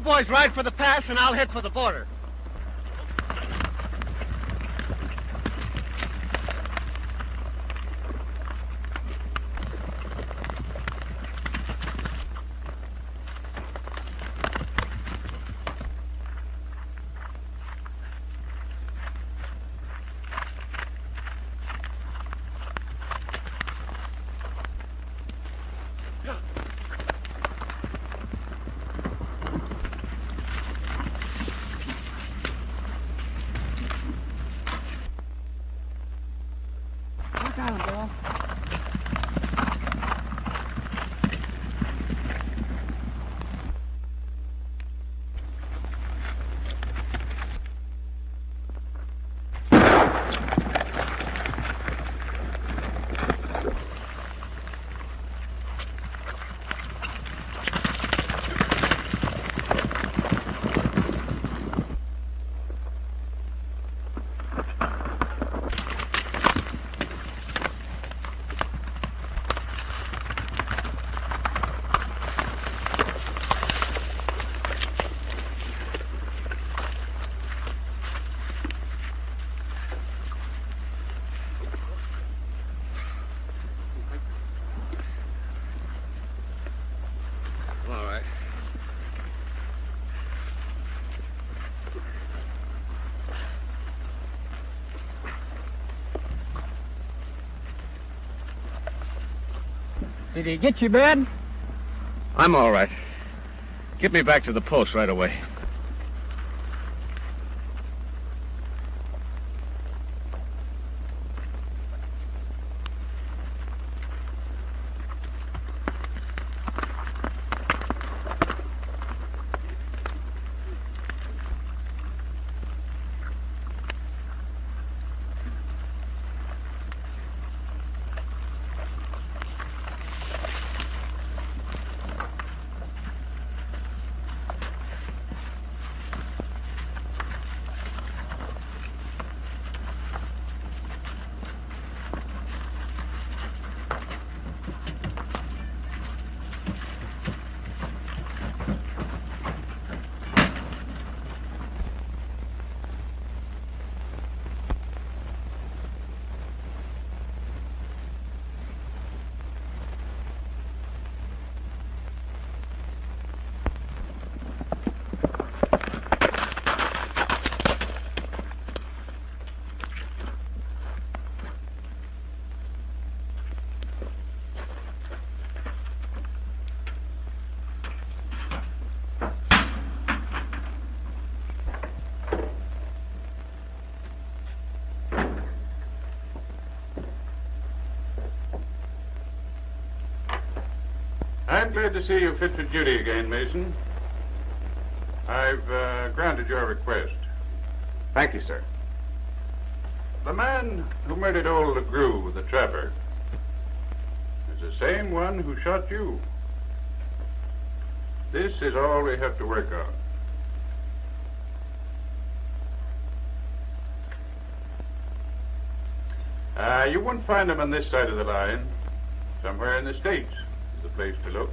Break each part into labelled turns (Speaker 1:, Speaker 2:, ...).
Speaker 1: you boys ride for the pass, and I'll head for the border.
Speaker 2: Did he get you, bed?
Speaker 3: I'm all right. Get me back to the post right away.
Speaker 4: I'm glad to see you fit for duty again, Mason. I've granted your request.
Speaker 5: Thank you, sir.
Speaker 4: The man who murdered old LeGroux, the trapper, is the same one who shot you. This is all we have to work on. You won't find him on this side of the line. Somewhere in the States is the place to look.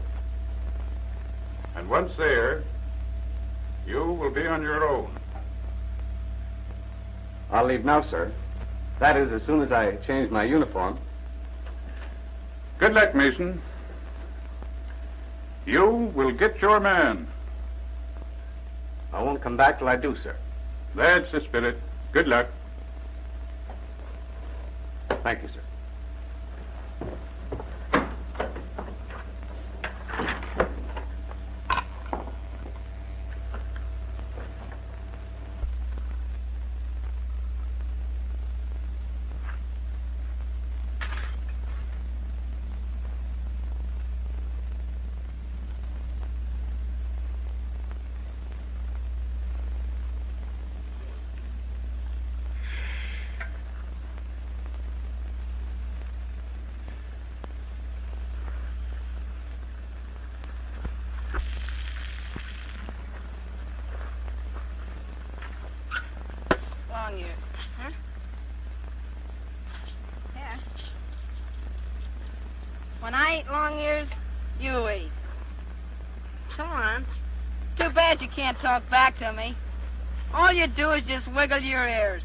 Speaker 4: And once there, you will be on your own.
Speaker 5: I'll leave now, sir. That is, as soon as I change my uniform.
Speaker 4: Good luck, Mason. You will get your man.
Speaker 5: I won't come back till I do, sir.
Speaker 4: That's the spirit. Good luck.
Speaker 5: Thank you, sir.
Speaker 6: Long years, huh? Yeah. When I eat long ears, you eat. Come on. Too bad you can't talk back to me. All you do is just wiggle your ears.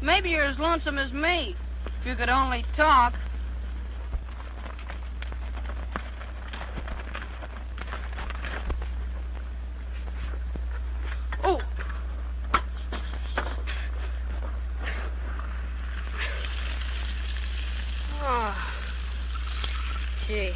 Speaker 6: Maybe you're as lonesome as me, if you could only talk. Oh! Oh, gee.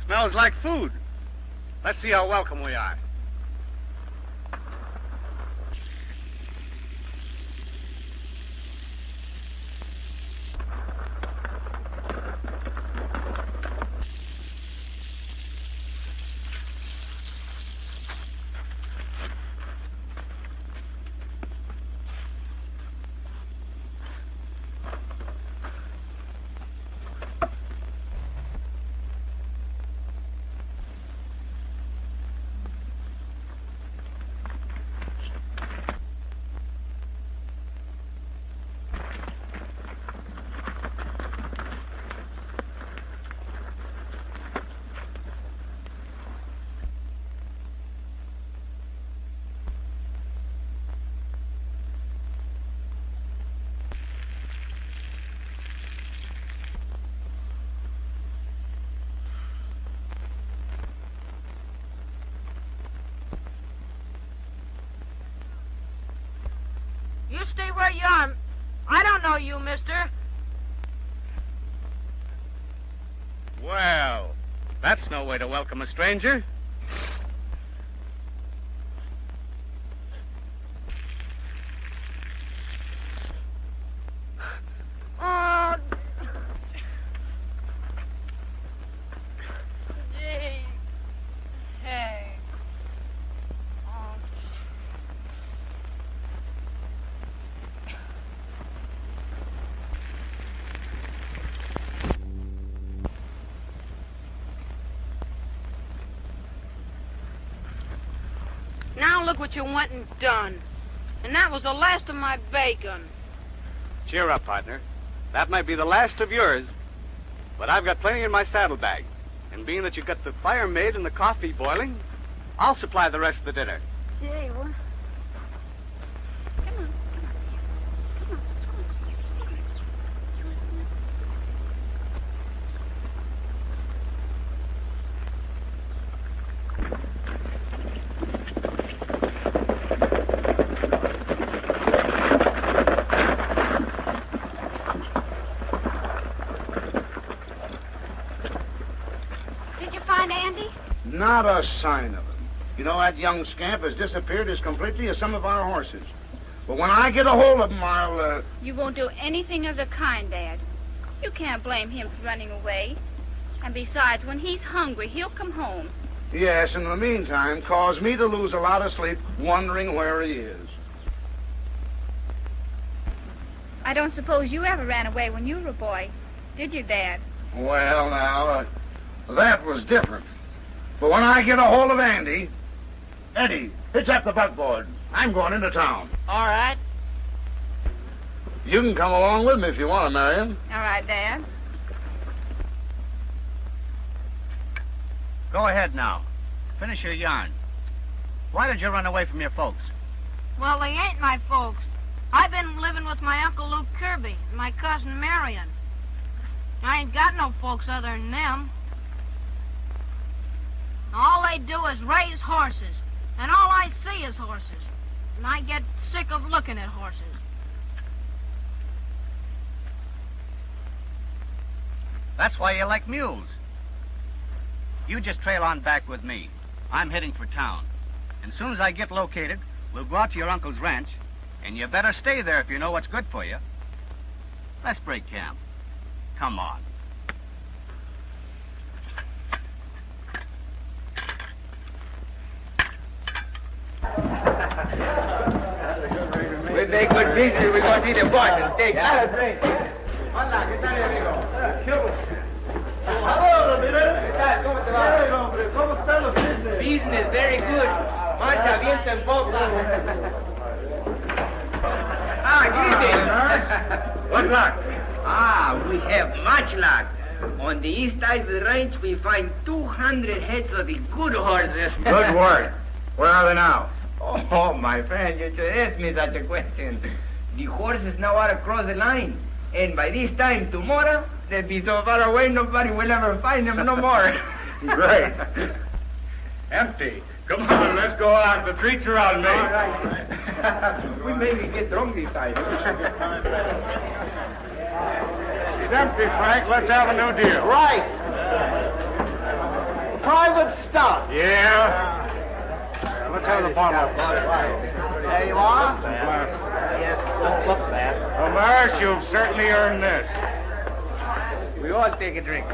Speaker 3: Smells like food. Let's see how welcome we are.
Speaker 6: You stay where you are. I don't know you, mister.
Speaker 3: Well, that's no way to welcome a stranger.
Speaker 6: Oh, gee. Hey. Oh, now look what you went and done. And that was the last of my bacon.
Speaker 5: Cheer up, partner. That might be the last of yours, but I've got plenty in my saddlebag. And being that you've got the fire made and the coffee boiling, I'll supply the rest of the dinner.
Speaker 6: Gee, what? Come on. Did you find Andy?
Speaker 2: Not a sign of him. You know, that young scamp has disappeared as completely as some of our horses. But when I get a hold of him, I'll,
Speaker 7: You won't do anything of the kind, Dad. You can't blame him for running away. And besides, when he's hungry, he'll come home.
Speaker 2: Yes, in the meantime, cause me to lose a lot of sleep wondering where he is.
Speaker 7: I don't suppose you ever ran away when you were a boy, did you, Dad?
Speaker 2: Well, now, that was different. But when I get a hold of Andy... Eddie, hitch up the buckboard. I'm going into town.
Speaker 6: All right.
Speaker 2: You can come along with me if you want to, Marion.
Speaker 7: All right, Dad.
Speaker 3: Go ahead now. Finish your yarn. Why did you run away from your folks?
Speaker 6: Well, they ain't my folks. I've been living with my Uncle Luke Kirby and my cousin Marion. I ain't got no folks other than them. All they do is raise horses, and all I see is horses. And I get sick of looking at horses.
Speaker 3: That's why you like mules. You just trail on back with me. I'm heading for town. And as soon as I get located, we'll go out to your uncle's ranch, and you better stay there if you know what's good for you. Let's break camp. Come on.
Speaker 8: Recently we go see the boss and take a drink. Hola, ¿qué tal, amigo? ¿Cómo te va? ¿Cómo están los business? Business, very good. Marcha, viento en popa. Greetings.
Speaker 2: What luck?
Speaker 8: We have much luck. On the east side of the range, we find 200 heads of the good horses.
Speaker 2: Good work. Where are they now?
Speaker 8: Oh, my friend, you should ask me such a question. The horses now are across the line. And by this time tomorrow, they'll be so far away nobody will ever find them no more.
Speaker 2: Great. Empty. Come on, let's go out. The treats are on me.
Speaker 8: All right. We maybe get drunk this time.
Speaker 2: She's empty, Frank. Let's have a new deal.
Speaker 1: Right. Private stuff.
Speaker 2: Yeah. Let's have the bottle.
Speaker 1: There you are. Yes, don't look bad.
Speaker 2: Well, Marsh, you've certainly earned this.
Speaker 8: We all take a drink.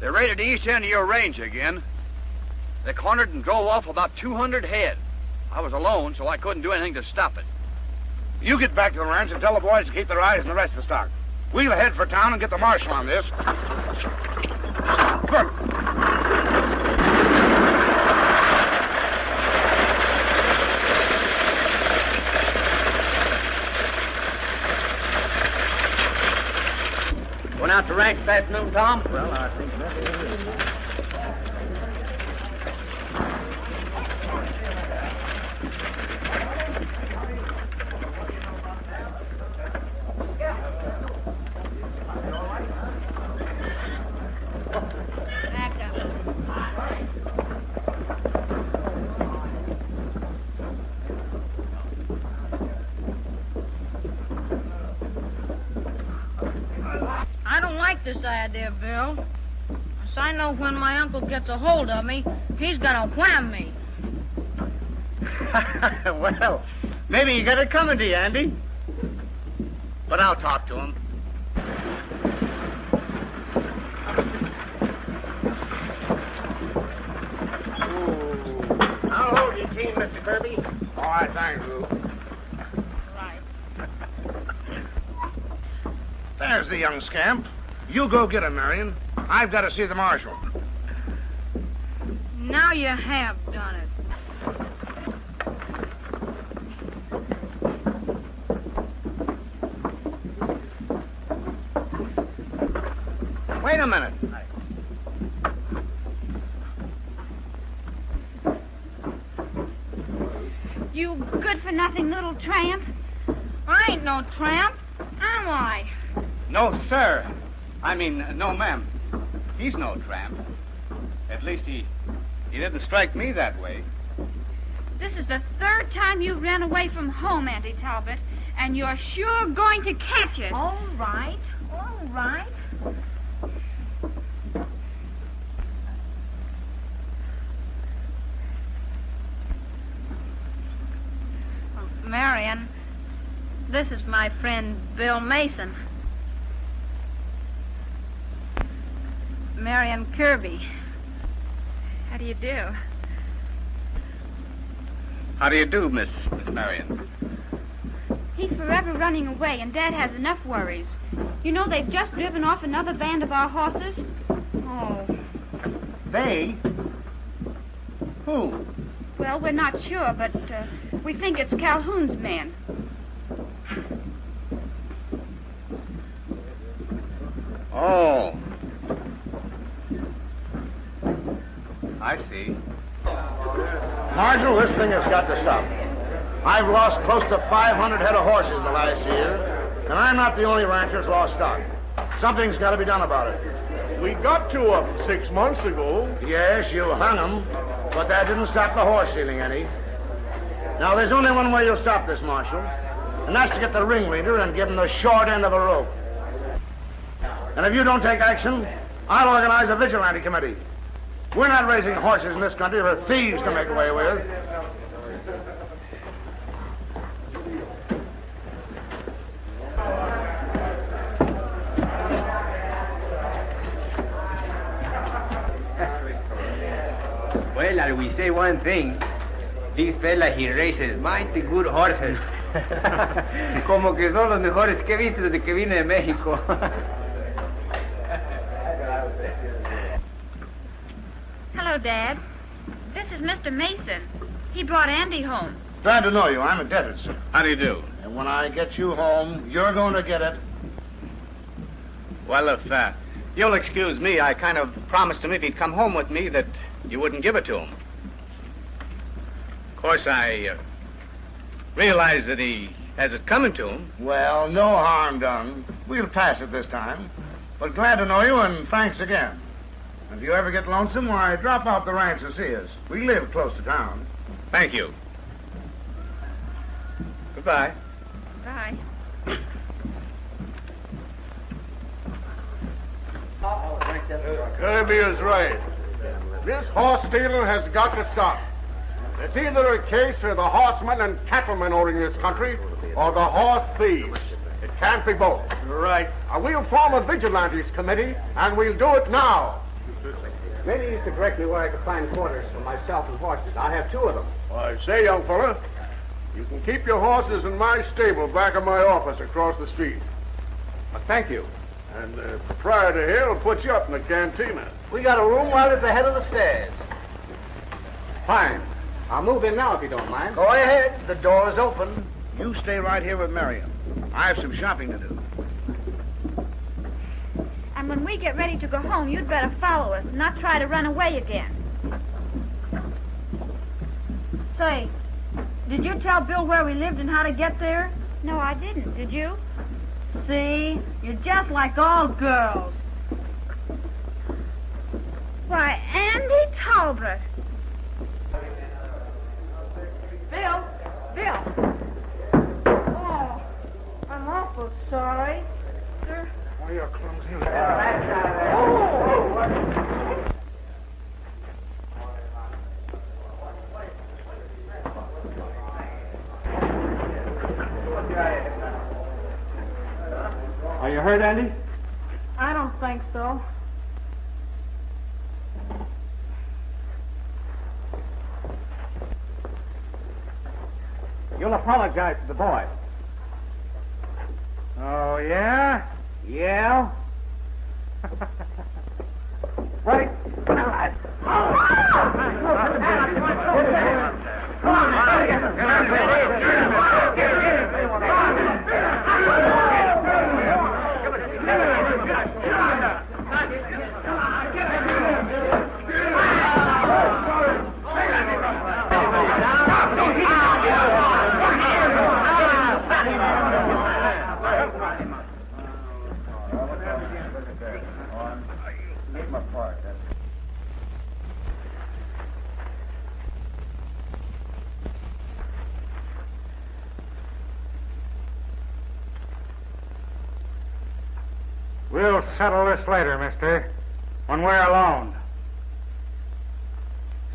Speaker 3: They raided the east end of your range again. They cornered and drove off about 200 head. I was alone, so I couldn't do anything to stop it.
Speaker 2: You get back to the ranch and tell the boys to keep their eyes on the rest of the stock. We'll head for town and get the marshal on this. Good.
Speaker 1: Went out to ranch this afternoon, Tom?
Speaker 2: Well, I think that is.
Speaker 6: Back up. I don't like this idea, Bill. 'Cause I know when my uncle gets a hold of me, he's gonna wham me.
Speaker 3: Well, maybe you got it coming to you, Andy. But I'll talk to him.
Speaker 1: I'll hold your team, Mr. Kirby.
Speaker 2: All right, thanks, Lou.
Speaker 6: Right.
Speaker 2: There's the young scamp. You go get him, Marion. I've got to see the marshal.
Speaker 6: Now you have done it.
Speaker 3: Wait a minute.
Speaker 7: You good-for-nothing little tramp.
Speaker 6: I ain't no tramp, am I?
Speaker 3: No, sir. I mean, no, ma'am. He's no tramp. At least he didn't strike me that way.
Speaker 7: This is the third time you ran away from home, Auntie Talbot, and you're sure going to catch it.
Speaker 6: All right, all right. Marion, this is my friend Bill Mason. Marion Kirby. How do you do?
Speaker 3: How do you do, Miss Marion?
Speaker 7: He's forever running away, and Dad has enough worries. You know, they've just driven off another band of our horses.
Speaker 6: Oh,
Speaker 3: They? Who?
Speaker 7: Well, we're not sure, but we think it's Calhoun's men.
Speaker 3: Oh. I see.
Speaker 2: Marshal, this thing has got to stop. I've lost close to 500 head of horses the last year, and I'm not the only rancher that's lost stock. Something's got to be done about it.
Speaker 9: We got two of them 6 months ago.
Speaker 2: Yes, you hung them, but that didn't stop the horse stealing any. Now, there's only one way you'll stop this, Marshal, and that's to get the ringleader and give him the short end of a rope. And if you don't take action, I'll organize a vigilante committee. We're not raising horses in this country for thieves to make away with.
Speaker 8: Well, I will say one thing. This fella, he raises mighty good horses. Como que son los mejores que he visto desde que vine de México.
Speaker 7: Hello, Dad. This is Mr. Mason. He brought Andy home.
Speaker 2: Glad to know you. I'm indebted, sir.
Speaker 5: How do you do?
Speaker 2: And when I get you home, you're going to get it.
Speaker 5: Well, if you'll excuse me, I kind of promised him if he'd come home with me that you wouldn't give it to him. Of course, I realize that he has it coming to him.
Speaker 2: Well, no harm done. We'll pass it this time. But glad to know you, and thanks again. If you ever get lonesome, why, drop out the ranch and see us. We live close to town.
Speaker 5: Thank you. Goodbye.
Speaker 7: Bye.
Speaker 9: Kirby is right. This horse stealing has got to stop. It's either a case of the horsemen and cattlemen owning this country, or the horse thieves. It can't be both.
Speaker 2: You're right.
Speaker 9: We'll form a vigilantes committee, and we'll do it now.
Speaker 1: Maybe you could direct me where I could find quarters for myself and horses. I have 2 of them.
Speaker 9: I say, young fella, you can keep your horses in my stable back of my office across the street.
Speaker 1: Thank you.
Speaker 9: And the proprietor here will put you up in the cantina.
Speaker 1: We got a room right at the head of the stairs. Fine. I'll move in now if you don't mind.
Speaker 2: Go ahead. The door is open. You stay right here with Miriam. I have some shopping to do.
Speaker 7: And when we get ready to go home, you'd better follow us, not try to run away again.
Speaker 6: Say, did you tell Bill where we lived and how to get there?
Speaker 7: No, I didn't. Did you?
Speaker 6: See, you're just like all girls.
Speaker 7: Why, Andy Talbot.
Speaker 6: Bill! Oh, I'm awful sorry. Sir.
Speaker 2: Oh, you're clumsy.
Speaker 1: Are you hurt, Andy?
Speaker 6: I don't think so.
Speaker 1: You'll apologize to the boy.
Speaker 2: Oh, yeah?
Speaker 1: Yeah? Right.
Speaker 2: We'll settle this later, mister, when we're alone.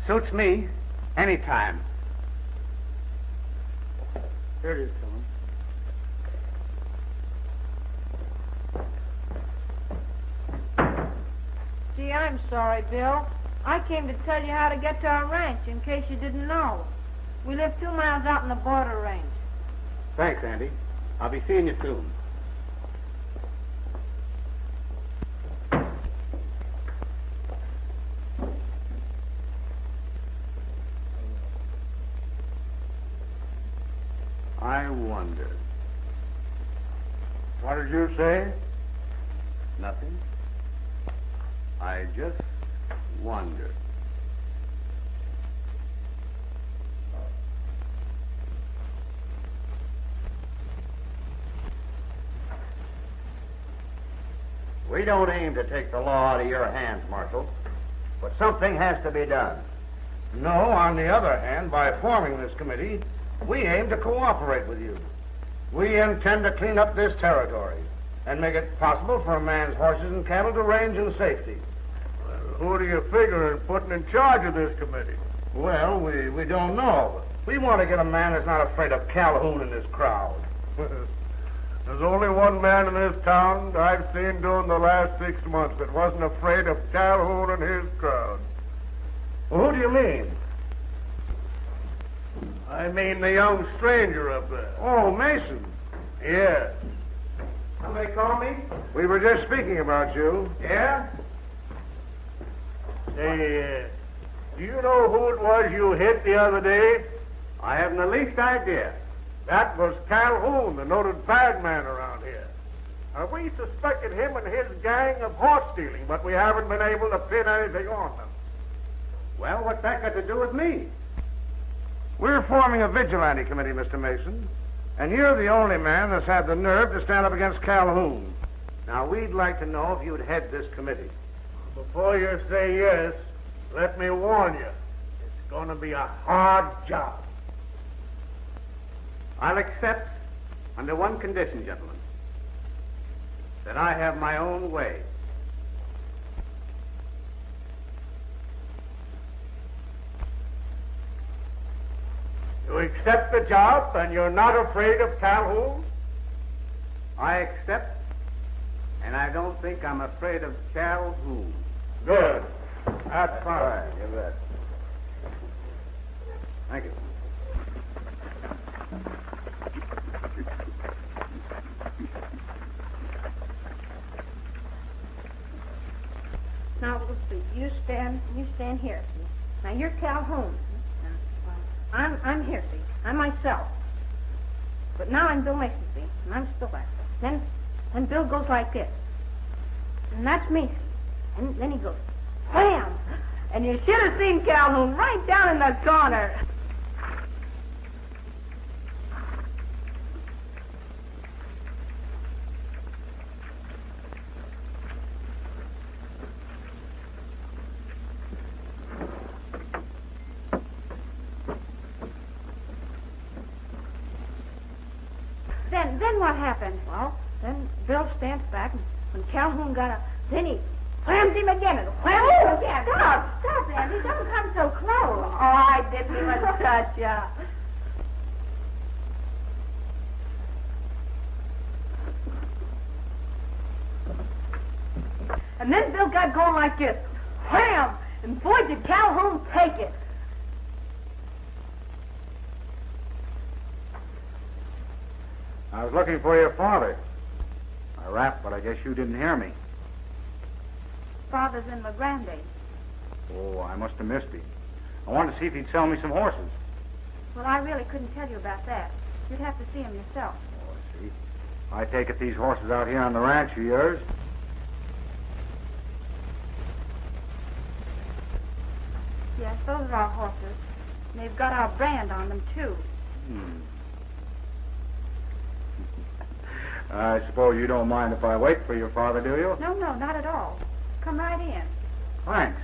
Speaker 1: Suits me. Anytime.
Speaker 2: Here it is, Calhoun.
Speaker 6: Gee, I'm sorry, Bill. I came to tell you how to get to our ranch, in case you didn't know. We live 2 miles out in the border range.
Speaker 1: Thanks, Andy. I'll be seeing you soon. I wonder.
Speaker 2: What did you say?
Speaker 1: Nothing. I just wonder.
Speaker 10: We don't aim to take the law out of your hands, Marshal, but something has to be done.
Speaker 2: No, on the other hand, by forming this committee, we aim to cooperate with you. We intend to clean up this territory and make it possible for a man's horses and cattle to range in safety.
Speaker 9: Who do you figure in putting in charge of this committee?
Speaker 2: Well, we don't know. We want to get a man that's not afraid of Calhoun and his crowd.
Speaker 9: There's only one man in this town I've seen during the last 6 months that wasn't afraid of Calhoun and his crowd.
Speaker 2: Well, who do you mean?
Speaker 9: I mean the young stranger up there.
Speaker 2: Oh, Mason.
Speaker 9: Yes.
Speaker 2: Somebody call me? We were just speaking about you. Yeah?
Speaker 9: Say, do you know who it was you hit the other day?
Speaker 10: I haven't the least idea.
Speaker 9: That was Calhoun, the noted bad man around here. We suspected him and his gang of horse stealing, but we haven't been able to pin anything on them.
Speaker 10: Well, what's that got to do with me?
Speaker 2: We're forming a vigilante committee, Mr. Mason. And you're the only man that's had the nerve to stand up against Calhoun. Now, we'd like to know if you'd head this committee.
Speaker 9: Before you say yes, let me warn you. It's going to be a hard job.
Speaker 10: I'll accept under one condition, gentlemen. That I have my own way.
Speaker 9: You accept the job and you're not afraid of Calhoun?
Speaker 10: I accept, and I don't think I'm afraid of Calhoun.
Speaker 9: Good. That's fine.
Speaker 10: Right, you bet. Thank you.
Speaker 11: Now, Lucy, you stand here. See? Now, you're Calhoun. I'm here, see. I'm myself. But now I'm Bill Mason, see, and I'm still there. Then Bill goes like this. And that's me, see. And then he goes, wham! And you should have seen Calhoun right down in the corner. Then what happened? Well, then Bill stands back, and when Calhoun got up, then he whams him again and whams him again. Stop, Andy. Don't come so close. Oh, I didn't even touch you. And then Bill got going like this. Wham! And boy, did Calhoun take it.
Speaker 10: I was looking for your father. I rapped, but I guess you didn't hear me.
Speaker 11: Father's in my granddad.
Speaker 10: Oh, I must have missed him. I wanted to see if he'd sell me some horses.
Speaker 11: Well, I really couldn't tell you about that. You'd have to see him yourself.
Speaker 10: Oh, I see. I take it these horses out here on the ranch are yours?
Speaker 11: Yes, those are our horses. And they've got our brand on them, too.
Speaker 10: I suppose you don't mind if I wait for your father, do you?
Speaker 11: No, not at all. Come right in.
Speaker 10: Thanks.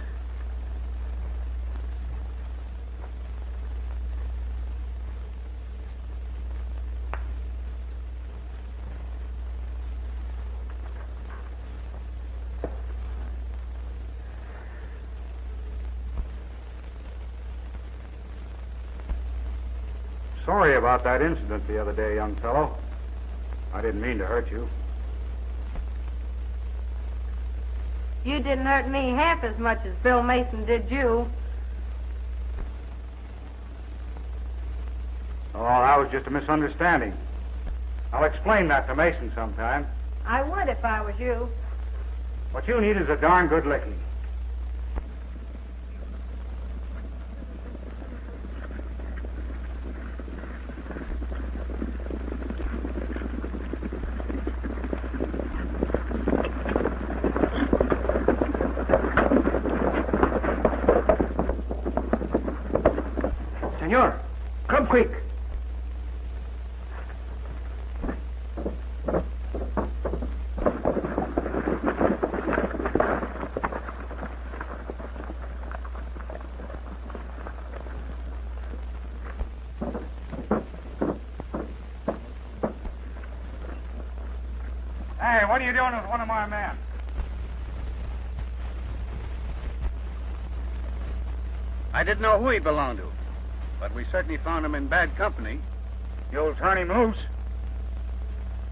Speaker 10: Sorry about that incident the other day, young fellow. I didn't mean to hurt you.
Speaker 11: You didn't hurt me half as much as Bill Mason did you.
Speaker 10: Oh, that was just a misunderstanding. I'll explain that to Mason sometime.
Speaker 11: I would if I was you.
Speaker 10: What you need is a darn good licking.
Speaker 2: Senor, come quick.
Speaker 10: Hey, what are you doing with one of my men?
Speaker 5: I didn't know who he belonged to, but we certainly found him in bad company.
Speaker 2: You'll turn him loose?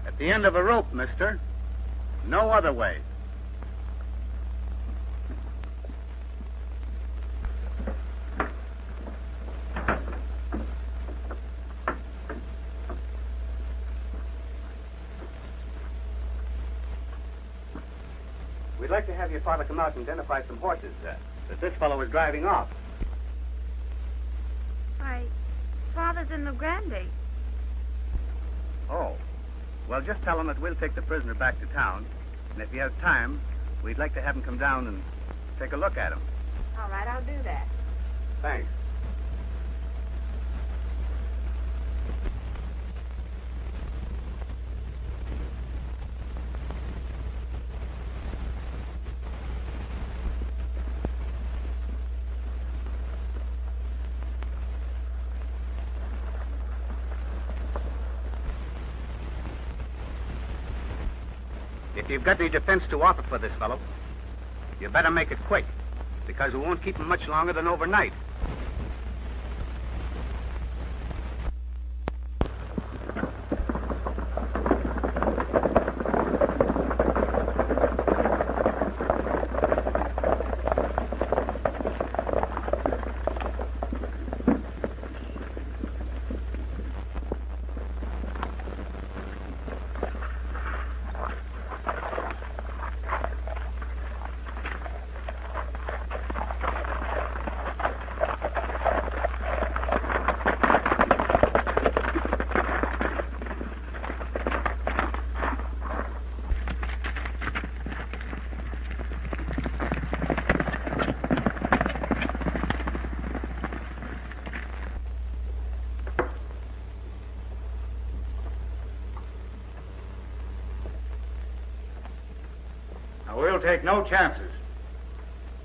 Speaker 5: At the end of a rope, mister. No other way. We'd like to have your father come out and identify some horses that this fellow was driving off.
Speaker 7: Why, Father's in the Grande.
Speaker 5: Oh. Well, just tell him that we'll take the prisoner back to town, and if he has time, we'd like to have him come down and take a look at him.
Speaker 11: All right, I'll do that.
Speaker 5: Thanks. If you've got any defense to offer for this fellow, you better make it quick, because we won't keep him much longer than overnight.
Speaker 2: We'll take no chances.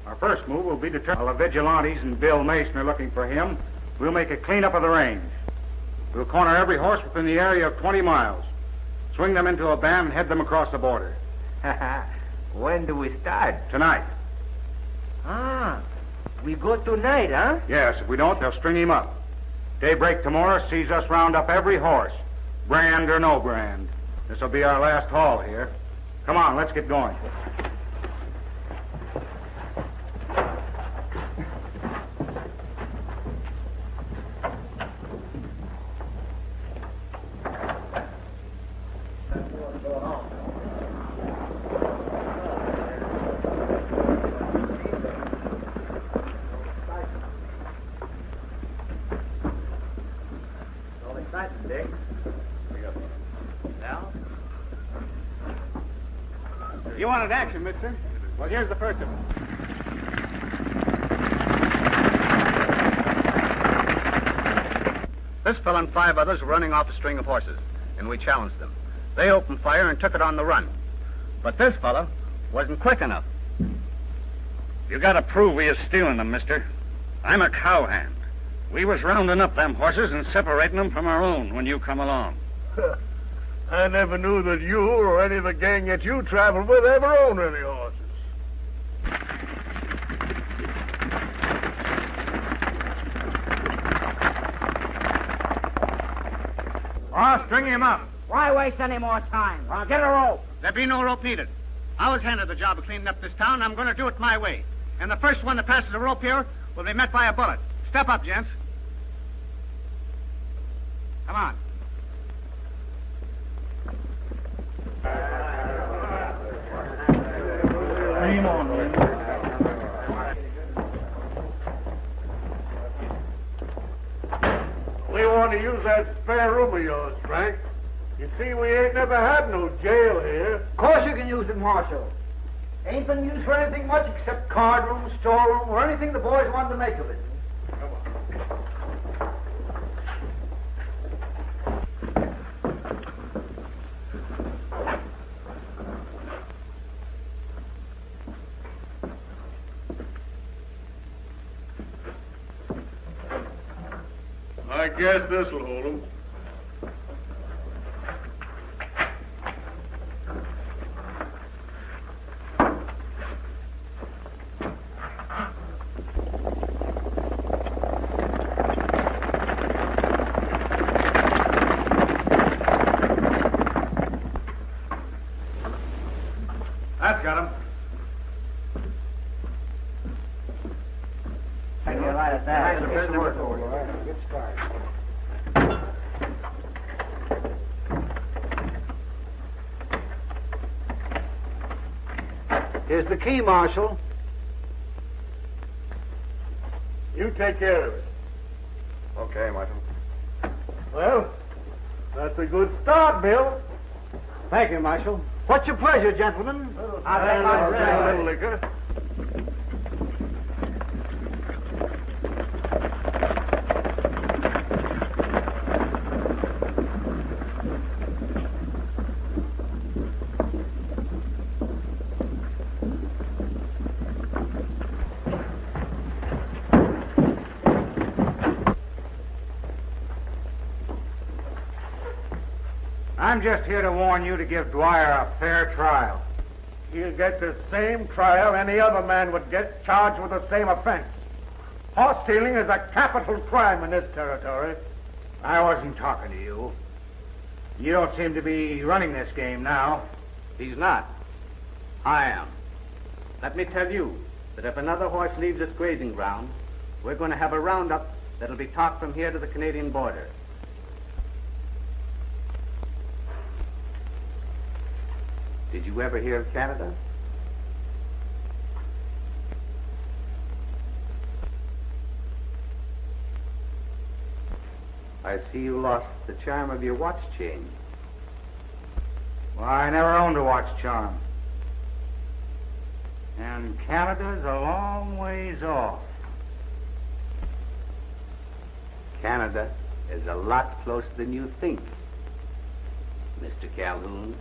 Speaker 2: Our first move will be to turn. While the vigilantes and Bill Mason are looking for him, we'll make a cleanup of the range. We'll corner every horse within the area of 20 miles, swing them into a band, and head them across the border.
Speaker 8: When do we start?
Speaker 2: Tonight.
Speaker 8: Ah, we go tonight, huh?
Speaker 2: Yes, if we don't, they'll string him up. Daybreak tomorrow sees us round up every horse, brand or no brand. This'll be our last haul here. Come on, let's get going.
Speaker 5: You wanted action, mister? Well, here's the first of it. This fellow and 5 others were running off a string of horses, and we challenged them. They opened fire and took it on the run. But this fellow wasn't quick enough.
Speaker 2: You gotta prove we is stealing them, mister. I'm a cowhand. We was rounding up them horses and separating them from our own when you come along.
Speaker 9: I never knew that you or any of the gang that you traveled with ever owned any horses.
Speaker 2: Oh, string him up.
Speaker 6: Why waste any more time? I'll get a rope.
Speaker 5: There be no rope needed. I was handed the job of cleaning up this town, and I'm going to do it my way. And the first one that passes a rope here will be met by a bullet. Step up, gents. Come on.
Speaker 9: Come on, we want to use that spare room of yours, Frank. You see, we ain't never had no jail here.
Speaker 12: Of course you can use it, Marshal. Ain't been used for anything much except card room, storeroom, or anything the boys wanted to make of it.
Speaker 9: Come on. I guess this'll hold 'em.
Speaker 12: get started. Here's the key, Marshal.
Speaker 9: You take care of it.
Speaker 10: Okay, Marshal.
Speaker 9: Well, that's a good start, Bill.
Speaker 12: Thank you, Marshal. What's your pleasure, gentlemen?
Speaker 9: I'll take a little liquor.
Speaker 2: I'm just here to warn you to give Dwyer a fair trial.
Speaker 9: He'll get the same trial any other man would get, charged with the same offense. Horse stealing is a capital crime in this territory.
Speaker 2: I wasn't talking to you. You don't seem to be running this game now.
Speaker 1: He's not. I am. Let me tell you that if another horse leaves this grazing ground, we're going to have a roundup that'll be talked from here to the Canadian border. Did you ever hear of Canada? I see you lost the charm of your watch chain.
Speaker 2: Well, I never owned a watch charm. And Canada's a long ways off.
Speaker 1: Canada is a lot closer than you think, Mr. Calhoun.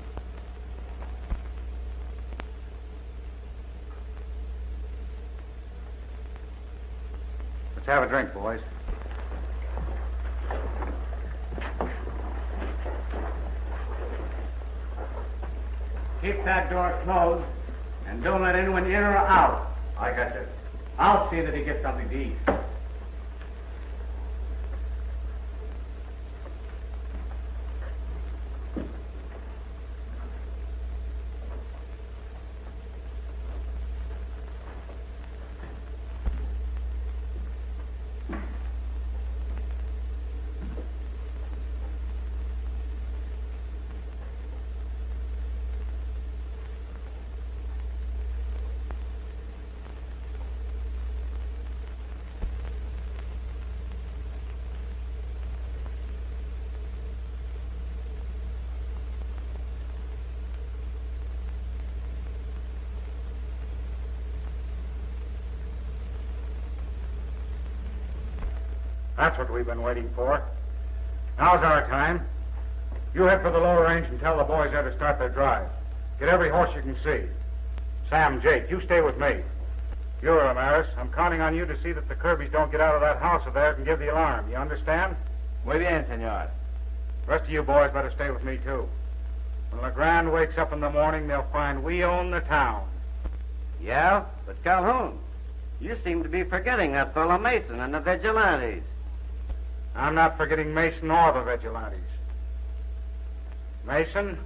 Speaker 2: Let's have a drink, boys.
Speaker 1: Keep that door closed, and don't let anyone in or out.
Speaker 2: I got you.
Speaker 1: I'll see that he gets something to eat.
Speaker 2: That's what we've been waiting for. Now's our time. You head for the lower range and tell the boys there to start their drive. Get every horse you can see. Sam, Jake, you stay with me. You're Ramirez. I'm counting on you to see that the Kirby's don't get out of that house of theirs and give the alarm. You understand?
Speaker 8: Muy bien, senor.
Speaker 2: The rest of you boys better stay with me, too. When Legrand wakes up in the morning, they'll find we own the town.
Speaker 10: Yeah, but Calhoun, you seem to be forgetting that fellow Mason and the vigilantes.
Speaker 2: I'm not forgetting Mason or the vigilantes. Mason,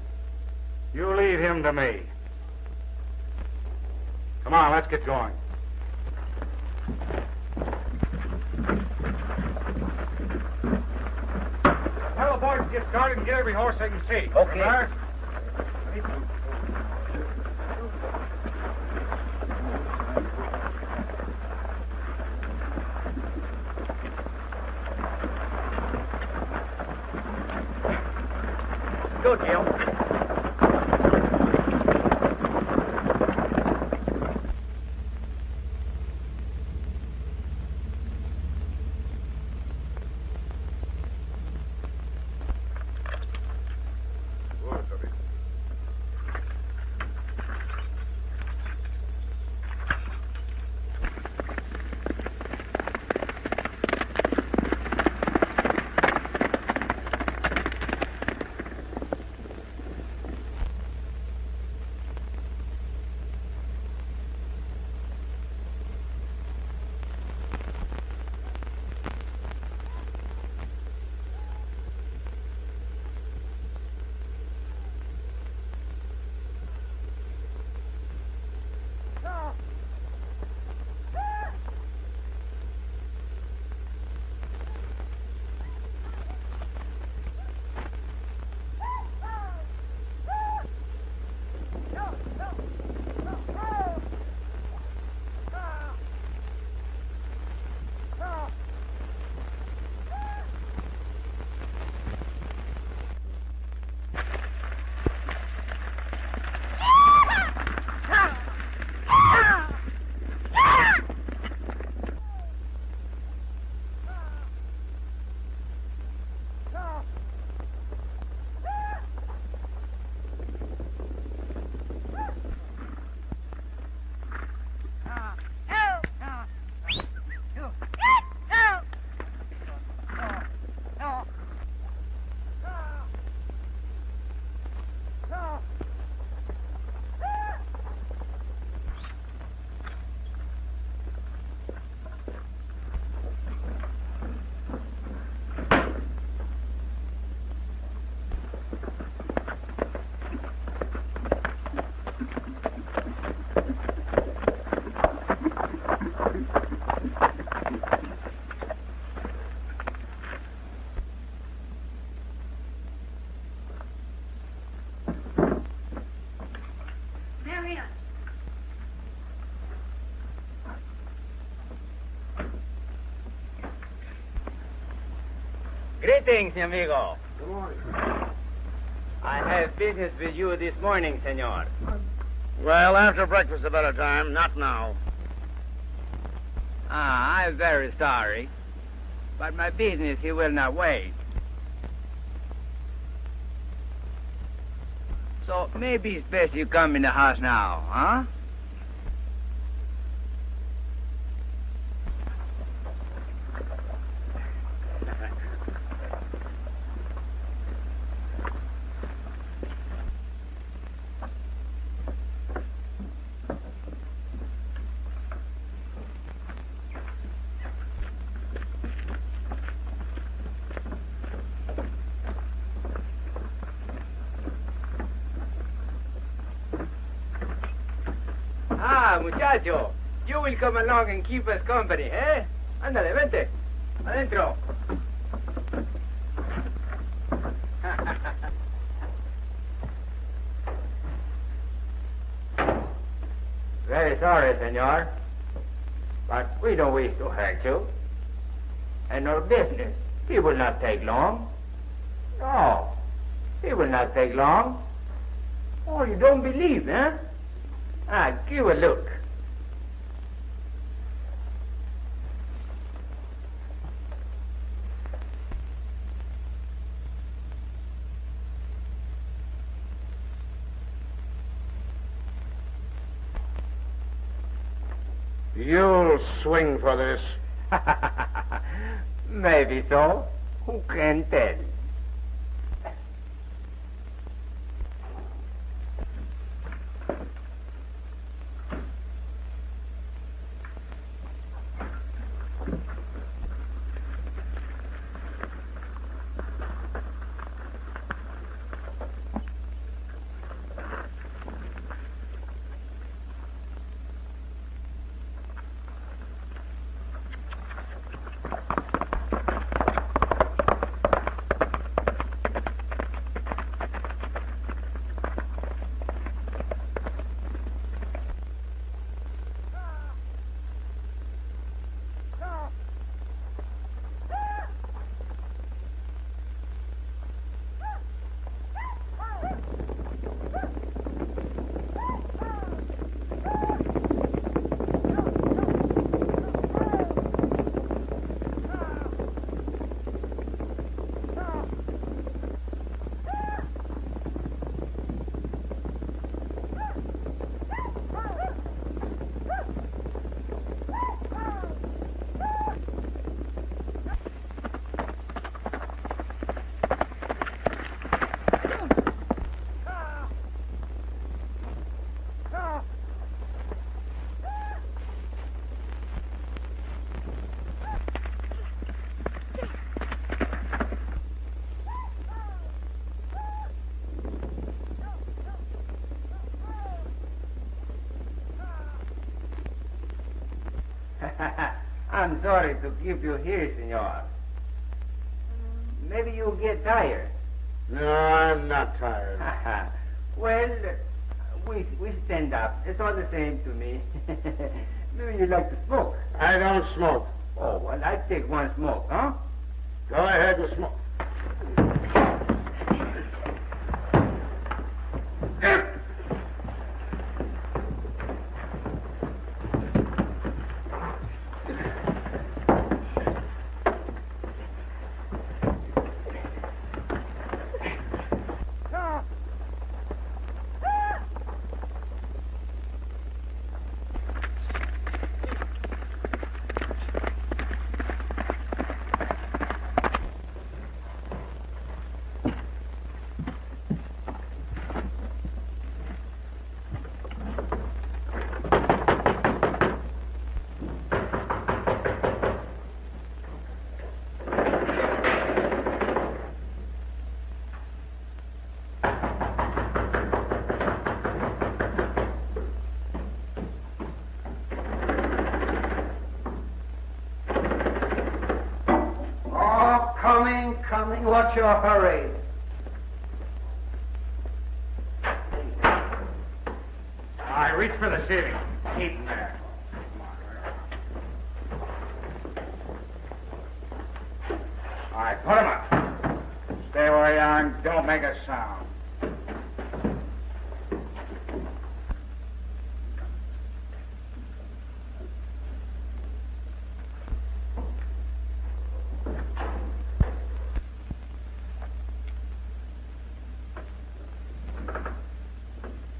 Speaker 2: you leave him to me. Come on, let's get going. Tell the boys to get started and get every horse they can see.
Speaker 8: Okay.
Speaker 2: Ramirez?
Speaker 8: Go, Jim. Greetings, mi amigo.
Speaker 9: Good morning.
Speaker 8: I have business with you this morning, senor.
Speaker 2: Well, after breakfast a better time, not now.
Speaker 8: I'm very sorry, but my business he will not wait. So maybe it's best you come in the house now, huh? Ah, muchacho, you will come along and keep us company, eh? Ándale, vente. Adentro. Very sorry, senor, but we don't wish to hurt you. And our business, it will not take long. No, it will not take long. Oh, you don't believe, eh? Ah, give a look.
Speaker 9: You'll swing for this.
Speaker 8: Maybe so. Who can tell? I'm sorry to keep you here, senor. Maybe you get tired.
Speaker 9: No, I'm not tired.
Speaker 8: Well, we stand up. It's all the same to me. Maybe you like to smoke.
Speaker 9: I don't smoke.
Speaker 8: Oh, well, I'd take one smoke, huh?
Speaker 9: Go ahead and smoke.
Speaker 12: Coming, what's your hurry?
Speaker 2: All right, reach for the ceiling. Keep him there. All right, put him up. and don't make a sound.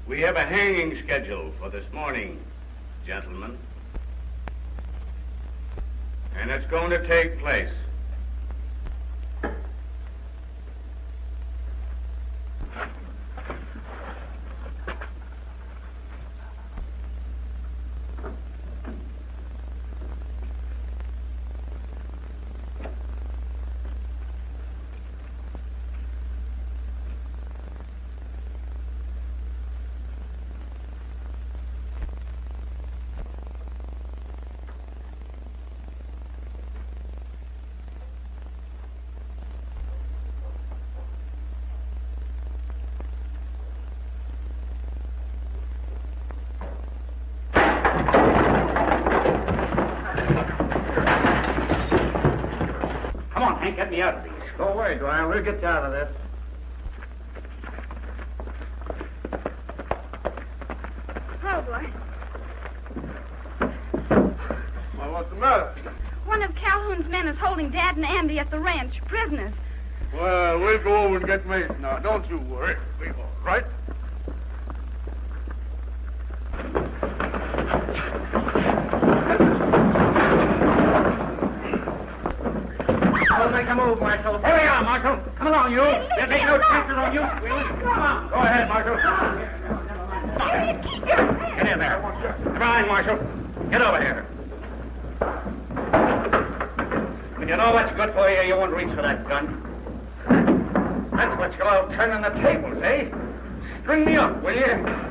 Speaker 5: We have a hanging schedule for this morning, gentlemen. And it's going to take place.
Speaker 2: Get me out of these. Go away, Dwyer. We'll get you out of this.
Speaker 7: Oh, boy.
Speaker 9: Well, what's the matter?
Speaker 7: One of Calhoun's men is holding Dad and Andy at the ranch, prisoners.
Speaker 9: Well, we'll go over and get Mason now. Don't you worry. We'll be all right.
Speaker 2: Don't make a move, Marshal. Here we are, Marshal. Come along, you. We'll take no chances on you. Come on. Go ahead, Marshal. Get in there. Come on, Marshal. Get over here. When you know what's good for you, you won't reach for that gun. That's what's called turning the tables, eh? String me up, will you?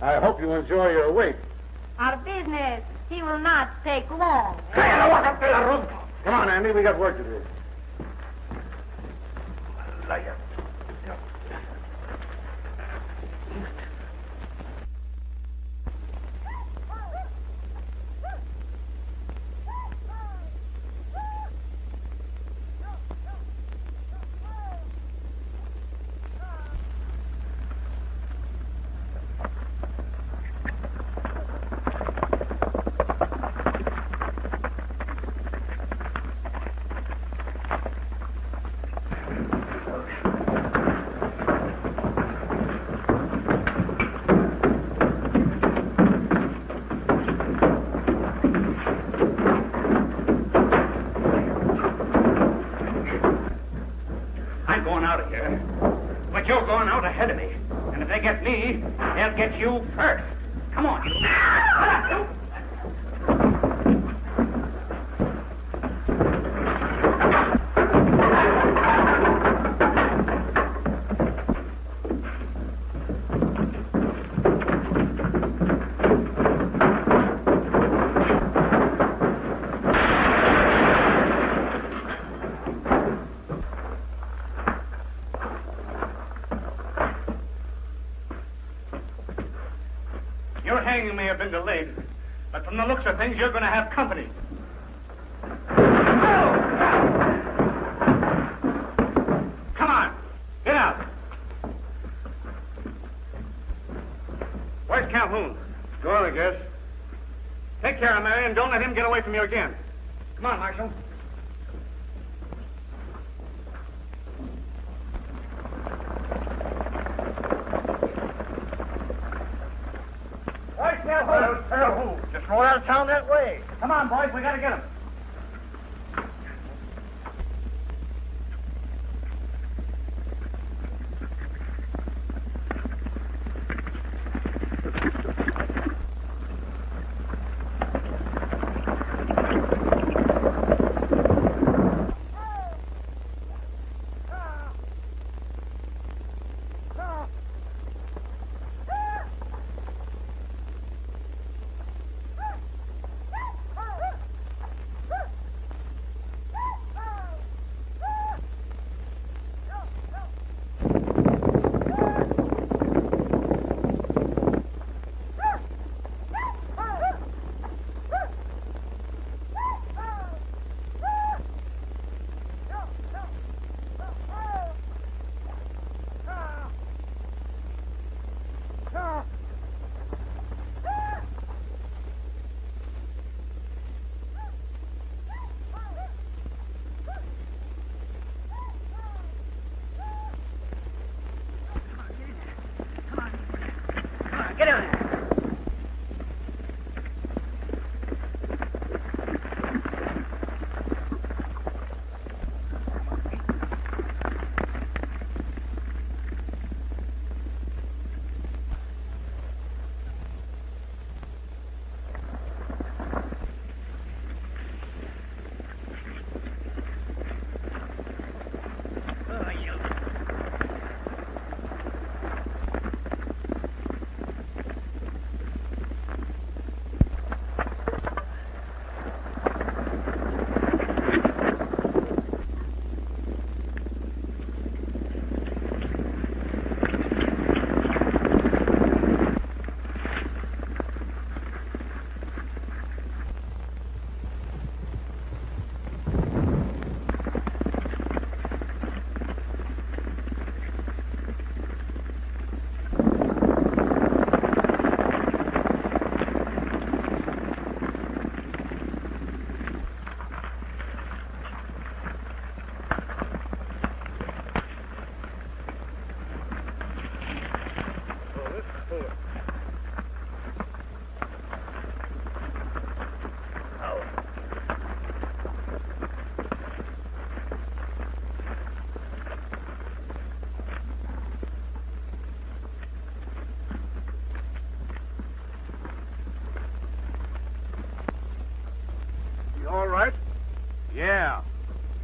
Speaker 9: I hope you enjoy your wait.
Speaker 11: Out of business. He will not take long.
Speaker 9: Come on, Andy. We got work to do.
Speaker 2: You're going out ahead of me. And if they get me, they'll get you first. Come on, you.
Speaker 5: Your hanging may have been delayed, but from the looks of things, you're going to have company. Come on, get out. Where's Calhoun?
Speaker 9: Gone, I guess.
Speaker 5: Take care of Mary and don't let him get away from you again. Come on, Marshal.
Speaker 12: Calhoun. Just roll out of town that way.
Speaker 2: Come on, boys. We got to get him.
Speaker 8: Get down there.
Speaker 2: All right?
Speaker 5: Yeah.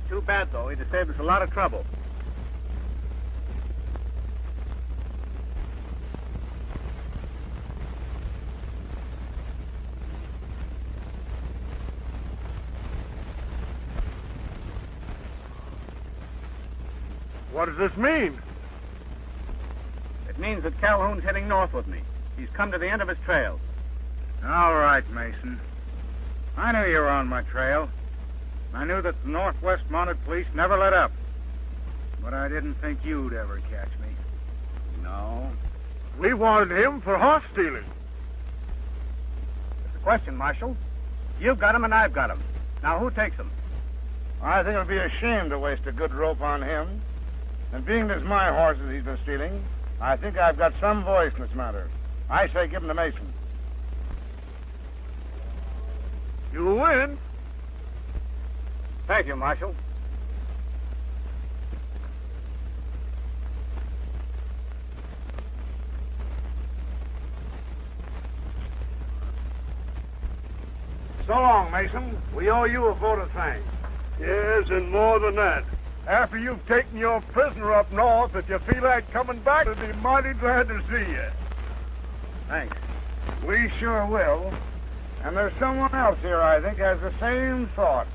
Speaker 5: Too bad, though. He'd have saved us a lot of trouble.
Speaker 2: What does this mean?
Speaker 5: It means that Calhoun's heading north with me. He's come to the end of his trail.
Speaker 2: All right, Mason. I knew you were on my trail. I knew that the Northwest Mounted Police never let up. But I didn't think you'd ever catch me.
Speaker 5: No.
Speaker 2: We wanted him for horse stealing.
Speaker 5: It's a question, Marshal. You've got him and I've got him. Now, who takes him?
Speaker 2: I think it'll be a shame to waste a good rope on him. And being as my horses he's been stealing, I think I've got some voice in this matter. I say give him to Mason. You win.
Speaker 5: Thank you, Marshal.
Speaker 2: So long, Mason. We owe you a vote of thanks.
Speaker 9: Yes, and more than that. After you've taken your prisoner up north, if you feel like coming back, I'd be mighty glad to see you.
Speaker 5: Thanks.
Speaker 2: We sure will. And there's someone else here, I think, has the same thoughts.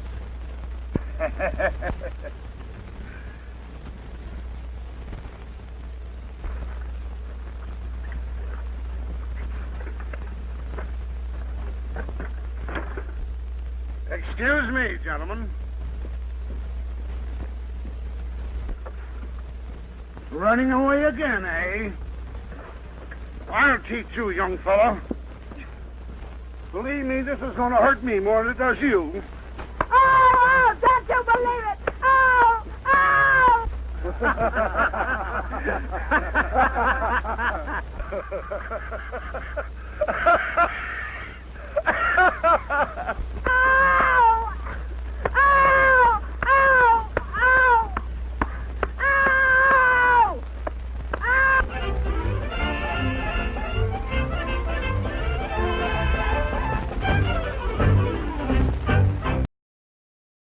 Speaker 2: Excuse me, gentlemen. Running away again, eh? I'll teach you, young fella. Believe me, this is going to hurt me more than it does you.
Speaker 11: Oh, don't you believe it? Oh, oh!